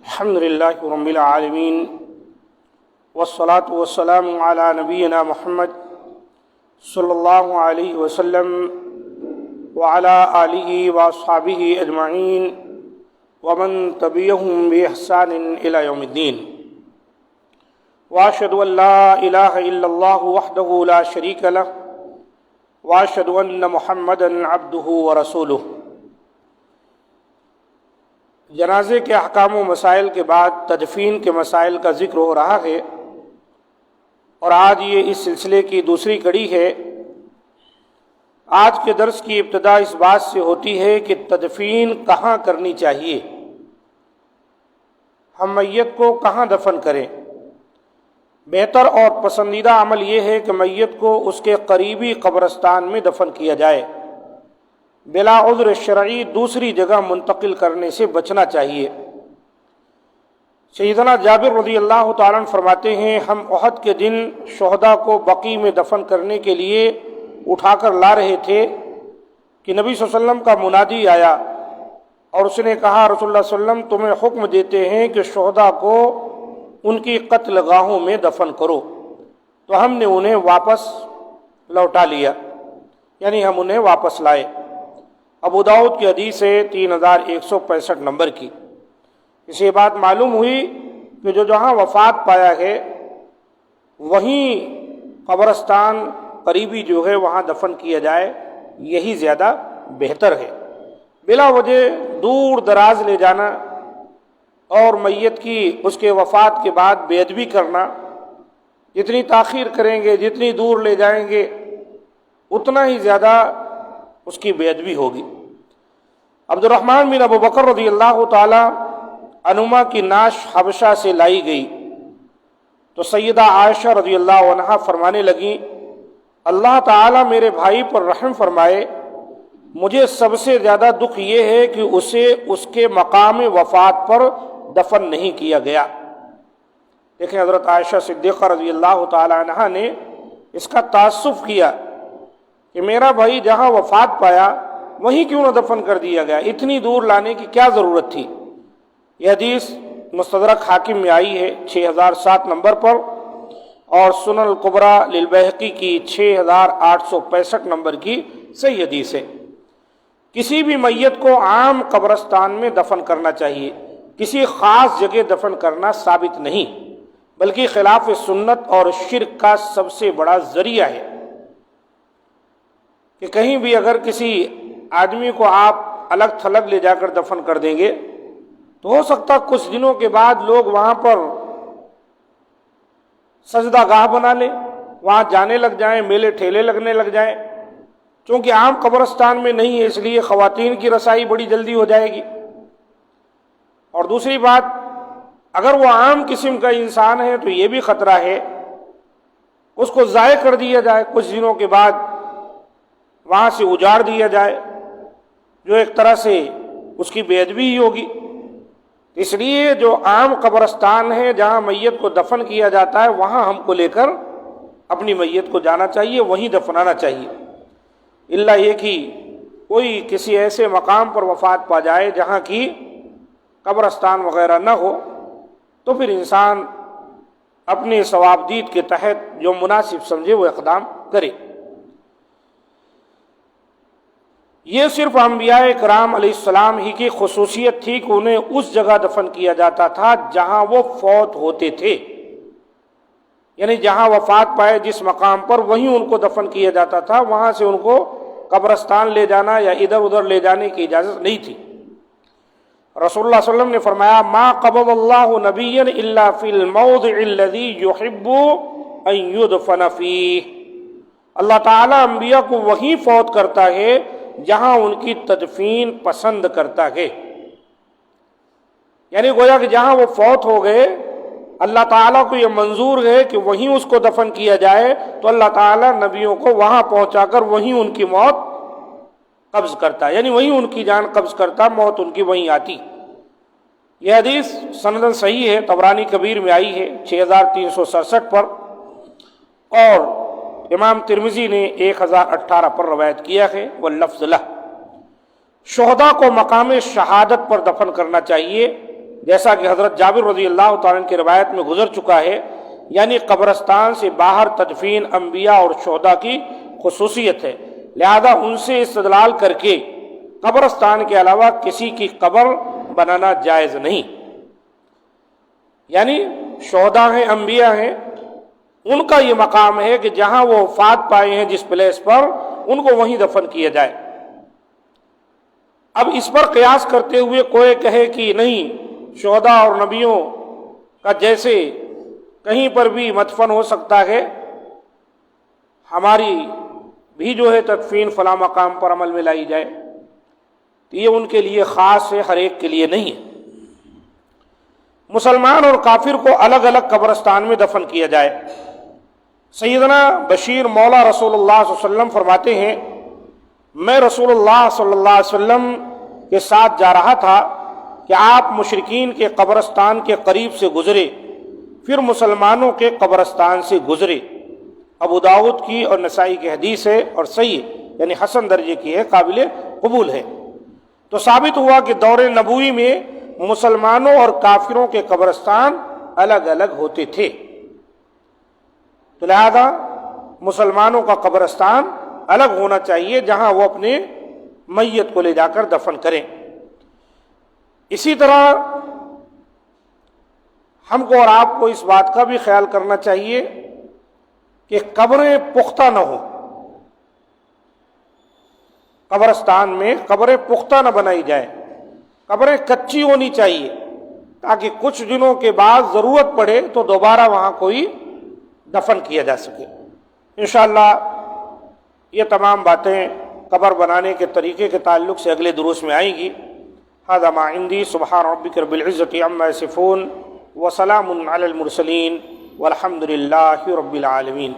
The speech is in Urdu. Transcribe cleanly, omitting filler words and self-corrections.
الحمد للہ رب العالمین والصلاة والسلام علی نبینا محمد صلی اللہ علیہ وسلم وعلی آلہ واصحابہ اجمعین ومن تبعہم بإحسان الی یوم الدین واشہد ان لا الہ الا اللہ وحدہ لا شریک لہ واشہد ان محمدا عبدہ ورسولہ۔ جنازے کے احکام و مسائل کے بعد تدفین کے مسائل کا ذکر ہو رہا ہے، اور آج یہ اس سلسلے کی دوسری کڑی ہے۔ آج کے درس کی ابتدا اس بات سے ہوتی ہے کہ تدفین کہاں کرنی چاہیے، ہم میت کو کہاں دفن کریں۔ بہتر اور پسندیدہ عمل یہ ہے کہ میت کو اس کے قریبی قبرستان میں دفن کیا جائے، بلا عذر شرعی دوسری جگہ منتقل کرنے سے بچنا چاہیے۔ سیدنا جابر رضی اللہ تعالیٰ عنہ فرماتے ہیں، ہم احد کے دن شہداء کو بقیع میں دفن کرنے کے لیے اٹھا کر لا رہے تھے کہ نبی صلی اللہ علیہ وسلم کا منادی آیا اور اس نے کہا، رسول اللہ صلی اللہ علیہ وسلم تمہیں حکم دیتے ہیں کہ شہداء کو ان کی قتل گاہوں میں دفن کرو، تو ہم نے انہیں واپس لوٹا لیا، یعنی ہم انہیں واپس لائے۔ ابو داؤد کی حدیث ہے 3165 نمبر کی۔ اس یہ بات معلوم ہوئی کہ جو جہاں وفات پایا ہے وہیں قبرستان قریبی جو ہے وہاں دفن کیا جائے، یہی زیادہ بہتر ہے۔ بلا وجہ دور دراز لے جانا اور میت کی اس کے وفات کے بعد بے ادبی کرنا، جتنی تاخیر کریں گے، جتنی دور لے جائیں گے، اتنا ہی زیادہ اس کی بے ادبی ہوگی۔ عبد الرحمن بن ابو بکر رضی اللہ تعالی عنہما کی نعش حبشہ سے لائی گئی تو سیدہ عائشہ رضی اللہ عنہا فرمانے لگیں، اللہ تعالی میرے بھائی پر رحم فرمائے، مجھے سب سے زیادہ دکھ یہ ہے کہ اسے اس کے مقام وفات پر دفن نہیں کیا گیا۔ دیکھیں حضرت عائشہ صدیقہ رضی اللہ تعالی عنہا نے اس کا تعصب کیا کہ میرا بھائی جہاں وفات پایا وہیں کیوں نہ دفن کر دیا گیا، اتنی دور لانے کی کیا ضرورت تھی۔ یہ حدیث مستدرک حاکم میں آئی ہے 6007 نمبر پر، اور سنن الکبریٰ للبیہقی کی 6865 نمبر کی صحیح حدیث ہے۔ کسی بھی میت کو عام قبرستان میں دفن کرنا چاہیے، کسی خاص جگہ دفن کرنا ثابت نہیں، بلکہ خلاف سنت اور شرک کا سب سے بڑا ذریعہ ہے۔ کہ کہیں بھی اگر کسی آدمی کو آپ الگ تھلگ لے جا کر دفن کر دیں گے تو ہو سکتا کچھ دنوں کے بعد لوگ وہاں پر سجدہ گاہ بنا لیں، وہاں جانے لگ جائیں، میلے ٹھیلے لگنے لگ جائیں۔ چونکہ عام قبرستان میں نہیں ہے، اس لیے خواتین کی رسائی بڑی جلدی ہو جائے گی۔ اور دوسری بات، اگر وہ عام قسم کا انسان ہے تو یہ بھی خطرہ ہے اس کو ضائع کر دیا جائے، کچھ دنوں کے بعد وہاں سے اجاڑ دیا جائے، جو ایک طرح سے اس کی بے ادبی ہی ہوگی۔ اس لیے جو عام قبرستان ہے جہاں میت کو دفن کیا جاتا ہے وہاں ہم کو لے کر اپنی میت کو جانا چاہیے، وہیں دفنانا چاہیے، الا یہ کہ کوئی کسی ایسے مقام پر وفات پا جائے جہاں کی قبرستان وغیرہ نہ ہو، تو پھر انسان اپنے ثوابدید کے تحت جو مناسب سمجھے وہ اقدام کرے۔ یہ صرف انبیاء کرام علیہ السلام ہی کی خصوصیت تھی کہ انہیں اس جگہ دفن کیا جاتا تھا جہاں وہ فوت ہوتے تھے، یعنی جہاں وفات پائے جس مقام پر وہیں ان کو دفن کیا جاتا تھا، وہاں سے ان کو قبرستان لے جانا یا ادھر ادھر لے جانے کی اجازت نہیں تھی۔ رسول اللہ صلی اللہ علیہ وسلم نے فرمایا، ما قبض اللہ نبیا الا فی الموضع الذی یحب ان یدفن فیہ، اللہ تعالیٰ انبیاء کو وہیں فوت کرتا ہے جہاں ان کی تدفین پسند کرتا ہے۔ یعنی گویا کہ جہاں وہ فوت ہو گئے اللہ تعالیٰ کو یہ منظور ہے کہ وہیں اس کو دفن کیا جائے، تو اللہ تعالیٰ نبیوں کو وہاں پہنچا کر وہیں ان کی موت قبض کرتا، یعنی وہیں ان کی جان قبض کرتا، موت ان کی وہیں آتی۔ یہ حدیث سندن صحیح ہے، طبرانی کبیر میں آئی ہے 6367 پر، اور امام ترمذی نے 1018 پر روایت کیا ہے، واللفظ لہ۔ شہداء کو مقام شہادت پر دفن کرنا چاہیے، جیسا کہ حضرت جابر رضی اللہ تعالیٰ عنہ کی روایت میں گزر چکا ہے، یعنی قبرستان سے باہر تدفین انبیاء اور شہداء کی خصوصیت ہے، لہذا ان سے استدلال کر کے قبرستان کے علاوہ کسی کی قبر بنانا جائز نہیں۔ یعنی شہداء ہیں، انبیاء ہیں، ان کا یہ مقام ہے کہ جہاں وہ وفات پائے ہیں جس پلیس پر، ان کو وہیں دفن کیا جائے۔ اب اس پر قیاس کرتے ہوئے کوئی کہے کہ نہیں، شہداء اور نبیوں کا جیسے کہیں پر بھی مدفن ہو سکتا ہے، ہماری بھی جو ہے تدفین فلاں مقام پر عمل میں لائی جائے، تو یہ ان کے لیے خاص ہے، ہر ایک کے لیے نہیں ہے۔ مسلمان اور کافر کو الگ الگ قبرستان میں دفن کیا جائے۔ سیدنا بشیر مولا رسول اللہ صلی اللہ علیہ وسلم فرماتے ہیں، میں رسول اللہ صلی اللہ علیہ وسلم کے ساتھ جا رہا تھا کہ آپ مشرکین کے قبرستان کے قریب سے گزرے، پھر مسلمانوں کے قبرستان سے گزرے۔ ابو داؤد کی اور نسائی کی حدیث ہے اور صحیح یعنی حسن درجے کی ہے، قابل قبول ہے۔ تو ثابت ہوا کہ دور نبوی میں مسلمانوں اور کافروں کے قبرستان الگ الگ ہوتے تھے، تو لہذا مسلمانوں کا قبرستان الگ ہونا چاہیے جہاں وہ اپنے میت کو لے جا کر دفن کریں۔ اسی طرح ہم کو اور آپ کو اس بات کا بھی خیال کرنا چاہیے کہ قبریں پختہ نہ ہوں، قبرستان میں قبریں پختہ نہ بنائی جائیں، قبریں کچی ہونی چاہیے تاکہ کچھ دنوں کے بعد ضرورت پڑے تو دوبارہ وہاں کوئی دفن کیا جا سکے۔ انشاءاللہ یہ تمام باتیں قبر بنانے کے طریقے کے تعلق سے اگلے دروس میں آئیں گی۔ ھذا ما عندی، سبحان ربک رب العزۃ عما یصفون وسلام علی المرسلین والحمد للہ رب العالمین۔